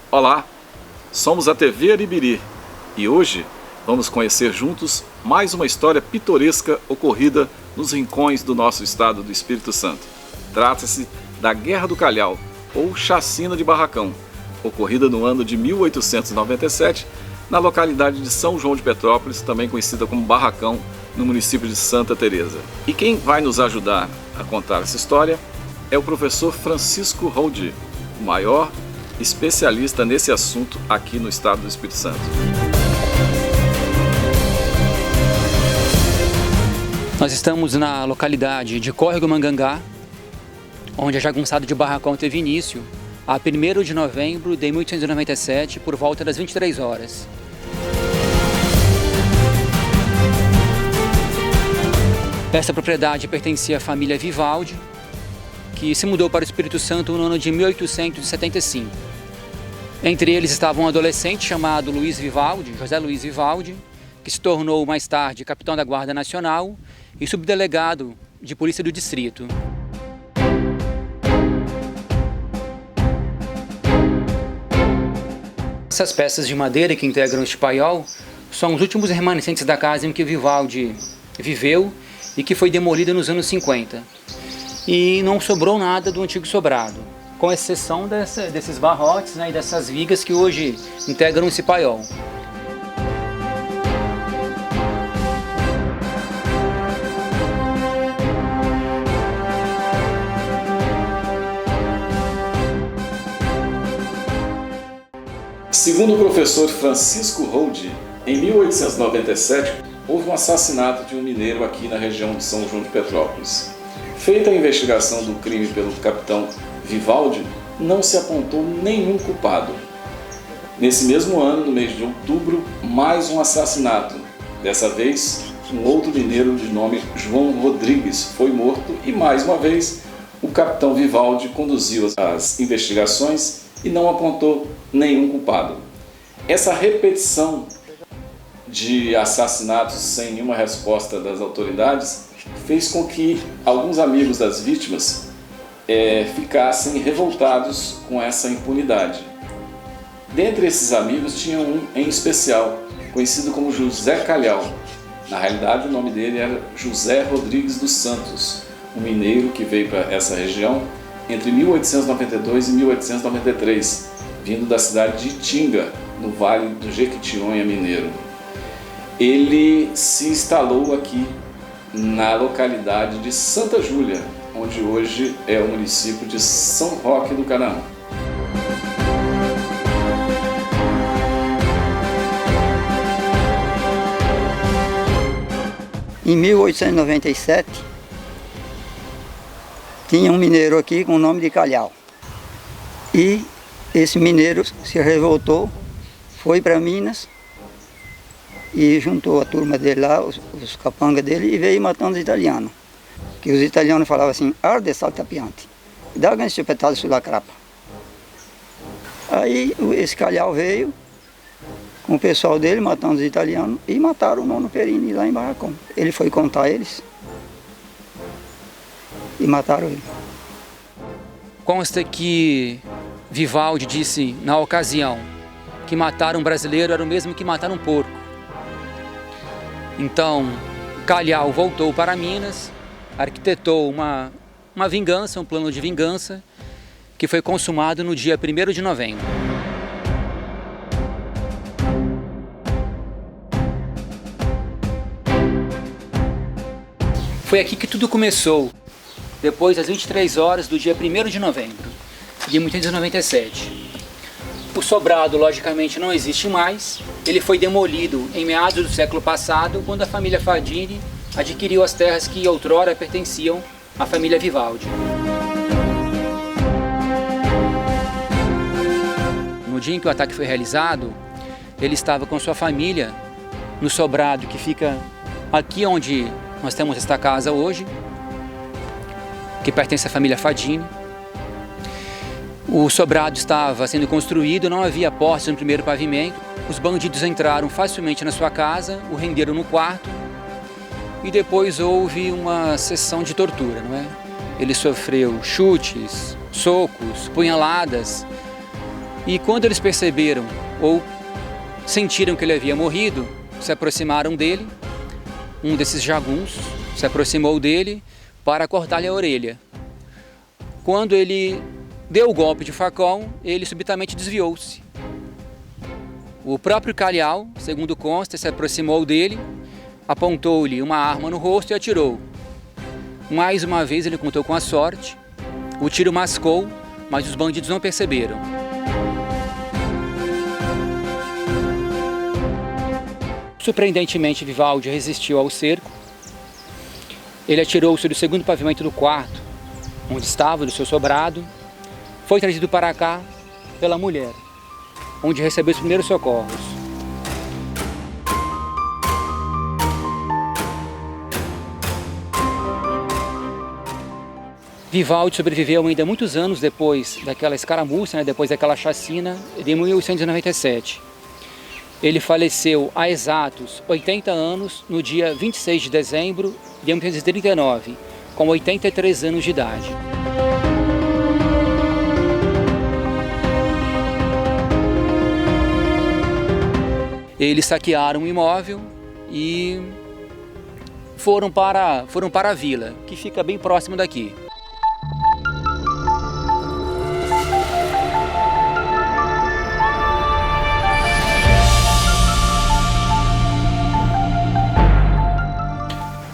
Olá, somos a TV Aribiri e hoje vamos conhecer juntos mais uma história pitoresca ocorrida nos rincões do nosso estado do Espírito Santo. Trata-se da Guerra do Calhau, ou Chacina de Barracão, ocorrida no ano de 1897, na localidade de São João de Petrópolis, também conhecida como Barracão, no município de Santa Teresa. E quem vai nos ajudar a contar essa história é o professor Francisco Holdi, o maior especialista nesse assunto aqui no estado do Espírito Santo. Nós estamos na localidade de Córrego Mangangá, onde a jagunçada de Barracão teve início a 1º de novembro de 1897, por volta das 23 horas. Essa propriedade pertencia à família Vivaldi, que se mudou para o Espírito Santo no ano de 1875. Entre eles estava um adolescente chamado Luiz Vivaldi, José Luiz Vivaldi, que se tornou mais tarde capitão da Guarda Nacional e subdelegado de polícia do distrito. Essas peças de madeira que integram este paiol são os últimos remanescentes da casa em que Vivaldi viveu e que foi demolida nos anos 50. E não sobrou nada do antigo sobrado, com exceção desses barrotes, e dessas vigas que hoje integram esse paiol. Segundo o professor Francisco Holdi, em 1897 houve um assassinato de um mineiro aqui na região de São João de Petrópolis. Feita a investigação do crime pelo capitão Vivaldi, não se apontou nenhum culpado. Nesse mesmo ano, no mês de outubro, mais um assassinato. Dessa vez, um outro mineiro de nome João Rodrigues foi morto e, mais uma vez, o capitão Vivaldi conduziu as investigações e não apontou nenhum culpado. Essa repetição de assassinatos sem nenhuma resposta das autoridades fez com que alguns amigos das vítimas ficassem revoltados com essa impunidade. Dentre esses amigos tinha um em especial, conhecido como José Calhau. Na realidade, o nome dele era José Rodrigues dos Santos, um mineiro que veio para essa região entre 1892 e 1893, vindo da cidade de Itinga, no Vale do Jequitinhonha mineiro. Ele se instalou aqui na localidade de Santa Júlia, onde hoje é o município de São Roque do Canaã. Em 1897, tinha um mineiro aqui com o nome de Calhau. E esse mineiro se revoltou, foi para Minas e juntou a turma dele lá, os capangas dele, e veio matando os italianos. Que os italianos falavam assim, arde saltapiante, dá ganho chupetado sulla crapa. Aí esse Calhau veio com o pessoal dele, matando os italianos, e mataram o Nono Perini lá em Barracão. Ele foi contar a eles e mataram ele. Consta que Vivaldi disse, na ocasião, que matar um brasileiro era o mesmo que matar um porco. Então, Calhau voltou para Minas, arquitetou uma vingança, um plano de vingança, que foi consumado no dia 1º de novembro. Foi aqui que tudo começou, depois das 23 horas do dia 1º de novembro de 1897. O sobrado, logicamente, não existe mais. Ele foi demolido em meados do século passado, quando a família Fardini adquiriu as terras que outrora pertenciam à família Vivaldi. No dia em que o ataque foi realizado, ele estava com sua família no sobrado que fica aqui onde nós temos esta casa hoje, que pertence à família Fardini. O sobrado estava sendo construído, não havia postes no primeiro pavimento. Os bandidos entraram facilmente na sua casa, o renderam no quarto e depois houve uma sessão de tortura, não é? Ele sofreu chutes, socos, punhaladas E quando eles perceberam ou sentiram que ele havia morrido, se aproximaram dele. Um desses jagunços se aproximou dele para cortar-lhe a orelha. Quando ele deu o golpe de facão, ele subitamente desviou-se. O próprio Calhau, segundo consta, se aproximou dele, apontou-lhe uma arma no rosto e atirou. Mais uma vez ele contou com a sorte, o tiro mascou, mas os bandidos não perceberam. Surpreendentemente, Vivaldi resistiu ao cerco. Ele atirou-se do segundo pavimento do quarto, onde estava, do seu sobrado. Foi trazido para cá pela mulher, onde recebeu os primeiros socorros. Vivaldi sobreviveu ainda muitos anos depois daquela escaramuça, depois daquela chacina, de 1897. Ele faleceu há exatos 80 anos, no dia 26 de dezembro de 1939, com 83 anos de idade. Eles saquearam um imóvel e foram para a vila, que fica bem próximo daqui.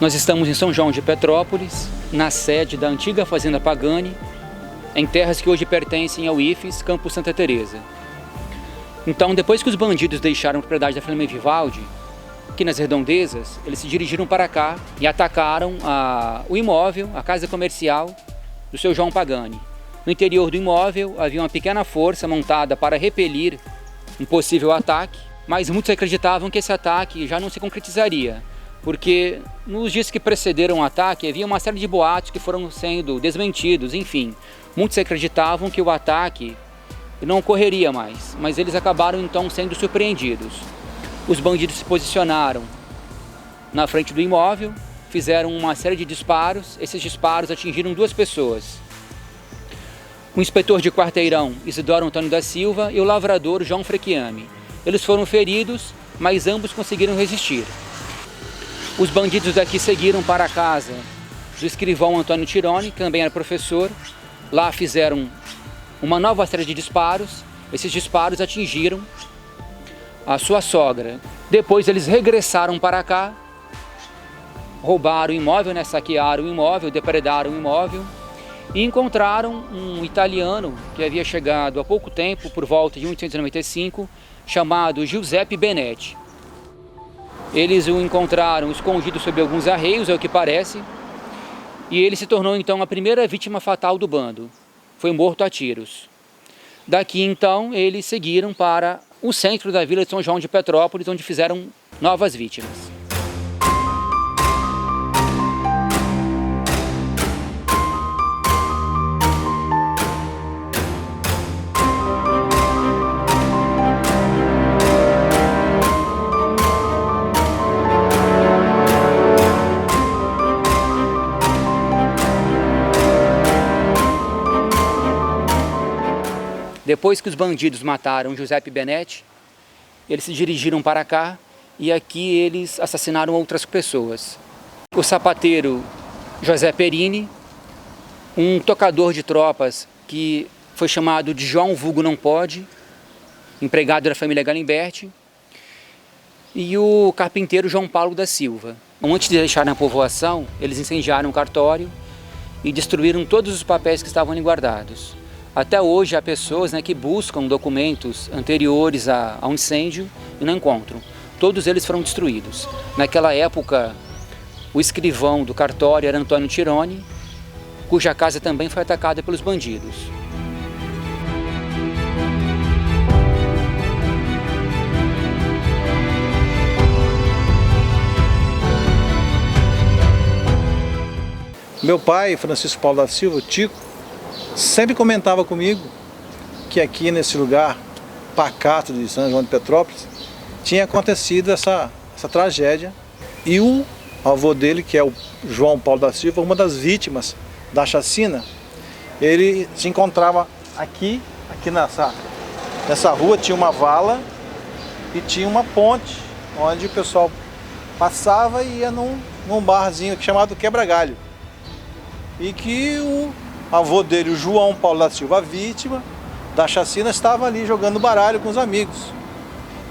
Nós estamos em São João de Petrópolis, na sede da antiga Fazenda Pagani, em terras que hoje pertencem ao IFES, Campo Santa Teresa. Então, depois que os bandidos deixaram a propriedade da família Vivaldi, aqui nas redondezas, eles se dirigiram para cá e atacaram o imóvel, a casa comercial do seu João Pagani. No interior do imóvel havia uma pequena força montada para repelir um possível ataque, mas muitos acreditavam que esse ataque já não se concretizaria, porque nos dias que precederam o ataque havia uma série de boatos que foram sendo desmentidos, enfim. Muitos acreditavam que o ataque não ocorreria mais, mas eles acabaram então sendo surpreendidos. Os bandidos se posicionaram na frente do imóvel, fizeram uma série de disparos. Esses disparos atingiram duas pessoas. O inspetor de quarteirão Isidoro Antônio da Silva e o lavrador João Frechiame. Eles foram feridos, mas ambos conseguiram resistir. Os bandidos daqui seguiram para a casa do escrivão Antônio Tironi, que também era professor. Lá fizeram uma nova série de disparos. Esses disparos atingiram a sua sogra. Depois eles regressaram para cá, roubaram o imóvel, saquearam o imóvel, depredaram o imóvel e encontraram um italiano que havia chegado há pouco tempo, por volta de 1895, chamado Giuseppe Benetti. Eles o encontraram escondido sob alguns arreios, é o que parece, e ele se tornou então a primeira vítima fatal do bando. Foi morto a tiros. Daqui então eles seguiram para o centro da vila de São João de Petrópolis, onde fizeram novas vítimas. Depois que os bandidos mataram Giuseppe Benetti, eles se dirigiram para cá e aqui eles assassinaram outras pessoas. O sapateiro José Perini, um tocador de tropas que foi chamado de João Vulgo Não Pode, empregado da família Galimberti, e o carpinteiro João Paulo da Silva. Antes de deixarem a povoação, eles incendiaram o cartório e destruíram todos os papéis que estavam ali guardados. Até hoje há pessoas que buscam documentos anteriores ao incêndio e não encontram. Todos eles foram destruídos. Naquela época, o escrivão do cartório era Antônio Tironi, cuja casa também foi atacada pelos bandidos. Meu pai, Francisco Paulo da Silva, o Tico, sempre comentava comigo que aqui nesse lugar pacato de São João de Petrópolis tinha acontecido essa tragédia. E o avô dele, que é o João Paulo da Silva, uma das vítimas da chacina, ele se encontrava aqui Nessa rua tinha uma vala e tinha uma ponte, onde o pessoal passava e ia num barzinho chamado Quebra-Galho. E que o avô dele, o João Paulo da Silva, vítima da chacina, estava ali jogando baralho com os amigos.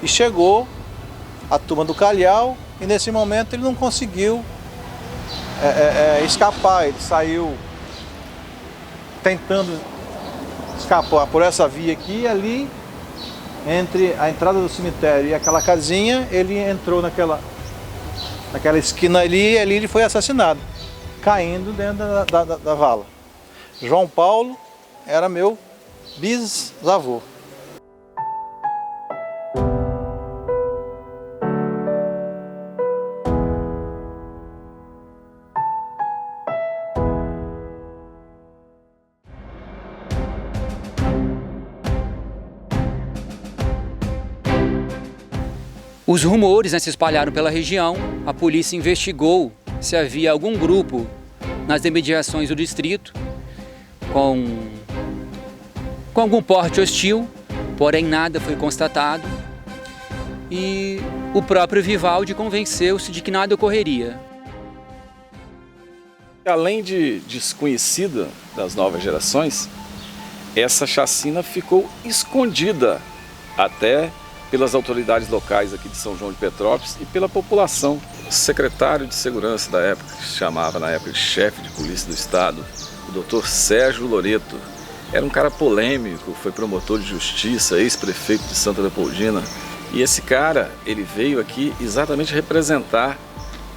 E chegou a turma do Calhau e nesse momento ele não conseguiu escapar. Ele saiu tentando escapar por essa via aqui e ali, entre a entrada do cemitério e aquela casinha, ele entrou naquela esquina ali e ali ele foi assassinado, caindo dentro da vala. João Paulo era meu bisavô. Os rumores se espalharam pela região. A polícia investigou se havia algum grupo nas imediações do distrito com algum porte hostil, porém nada foi constatado. E o próprio Vivaldi convenceu-se de que nada ocorreria. Além de desconhecida das novas gerações, essa chacina ficou escondida até pelas autoridades locais aqui de São João de Petrópolis e pela população. O secretário de Segurança da época, que se chamava na época de chefe de polícia do estado, o Dr. Sérgio Loreto, era um cara polêmico, foi promotor de justiça, ex-prefeito de Santa Leopoldina. E esse cara, ele veio aqui exatamente representar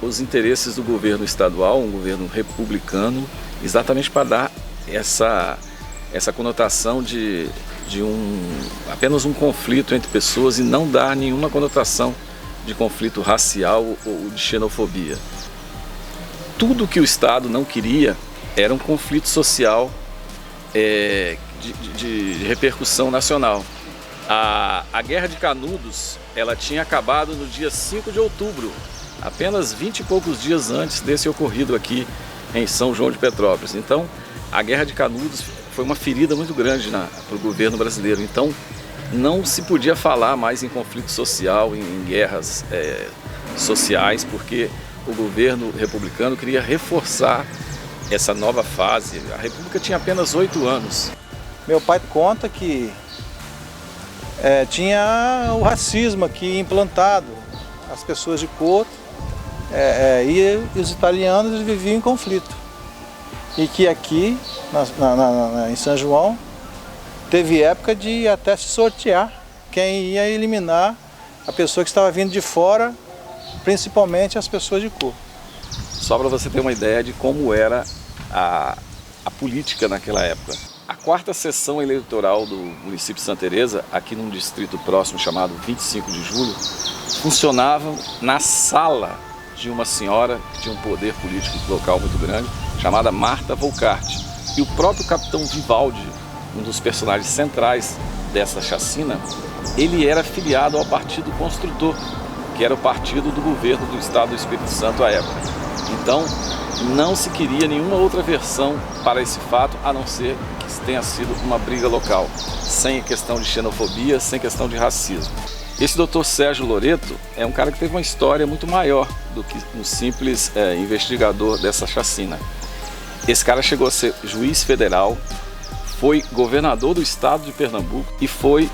os interesses do governo estadual, um governo republicano, exatamente para dar essa conotação de apenas um conflito entre pessoas e não dar nenhuma conotação de conflito racial ou de xenofobia. Tudo que o Estado não queria era um conflito social de repercussão nacional. A Guerra de Canudos, ela tinha acabado no dia 5 de outubro, apenas 20 e poucos dias antes desse ocorrido aqui em São João de Petrópolis. Então, a Guerra de Canudos foi uma ferida muito grande para o governo brasileiro. Então, não se podia falar mais em conflito social, em guerras sociais, porque o governo republicano queria reforçar essa nova fase. A República tinha apenas 8 anos. Meu pai conta que tinha o racismo aqui implantado, as pessoas de cor e os italianos viviam em conflito. E que aqui, em São João, teve época de até se sortear quem ia eliminar a pessoa que estava vindo de fora, principalmente as pessoas de cor. Só para você ter uma ideia de como era a política naquela época. A 4ª sessão eleitoral do município de Santa Teresa, aqui num distrito próximo chamado 25 de Julho, funcionava na sala de uma senhora que tinha um poder político local muito grande, chamada Marta Volcart. E o próprio capitão Vivaldi, um dos personagens centrais dessa chacina, ele era filiado ao Partido Construtor, que era o partido do governo do estado do Espírito Santo à época. Então, não se queria nenhuma outra versão para esse fato, a não ser que tenha sido uma briga local, sem questão de xenofobia, sem questão de racismo. Esse Dr. Sérgio Loreto é um cara que teve uma história muito maior do que um simples investigador dessa chacina. Esse cara chegou a ser juiz federal, foi governador do estado de Pernambuco e foi,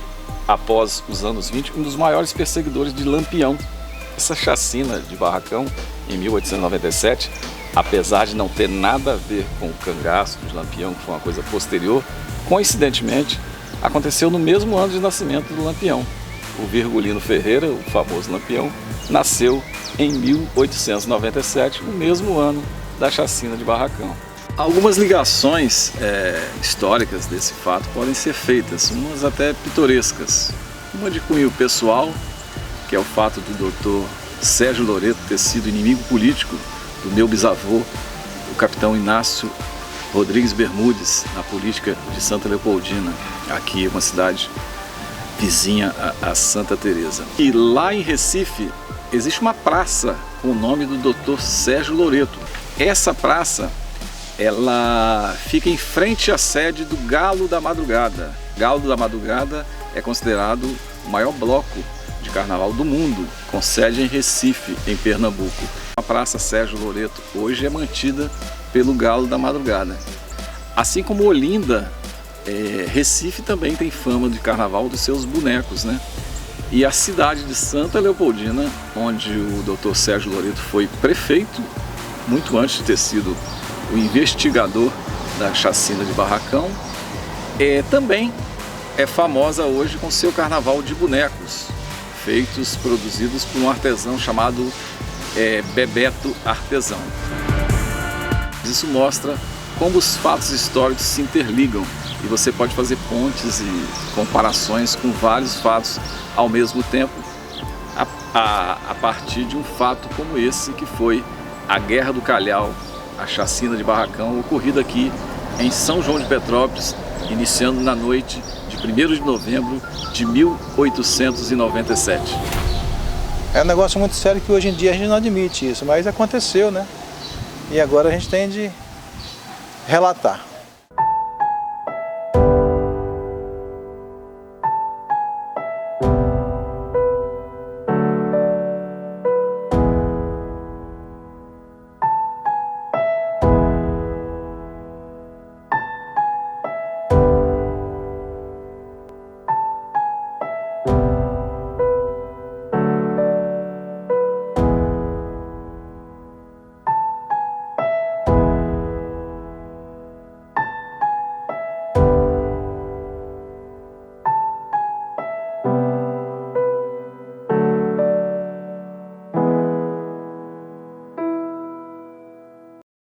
após os anos 20, um dos maiores perseguidores de Lampião. Essa chacina de Barracão, em 1897, apesar de não ter nada a ver com o cangaço de Lampião, que foi uma coisa posterior, coincidentemente, aconteceu no mesmo ano de nascimento do Lampião. O Virgulino Ferreira, o famoso Lampião, nasceu em 1897, o mesmo ano da chacina de Barracão. Algumas ligações históricas desse fato podem ser feitas, umas até pitorescas. Uma de cunho pessoal, que é o fato do Dr. Sérgio Loreto ter sido inimigo político do meu bisavô, o capitão Inácio Rodrigues Bermudes, na política de Santa Leopoldina, aqui uma cidade vizinha a Santa Teresa. E lá em Recife existe uma praça com o nome do Dr. Sérgio Loreto. Essa praça, ela fica em frente à sede do Galo da Madrugada. Galo da Madrugada é considerado o maior bloco de carnaval do mundo, com sede em Recife, em Pernambuco. A Praça Sérgio Loreto hoje é mantida pelo Galo da Madrugada. Assim como Olinda, Recife também tem fama de carnaval dos seus bonecos, né? E a cidade de Santa Leopoldina, onde o Dr. Sérgio Loreto foi prefeito, muito antes de ter sido o investigador da chacina de Barracão, também é famosa hoje com seu carnaval de bonecos, produzidos por um artesão chamado Bebeto Artesão. Isso mostra como os fatos históricos se interligam e você pode fazer pontes e comparações com vários fatos ao mesmo tempo a partir de um fato como esse, que foi a Guerra do Calhau, a chacina de Barracão, ocorrida aqui em São João de Petrópolis, iniciando na noite de 1º de novembro de 1897. É um negócio muito sério que hoje em dia a gente não admite isso, mas aconteceu, né? E agora a gente tem de relatar.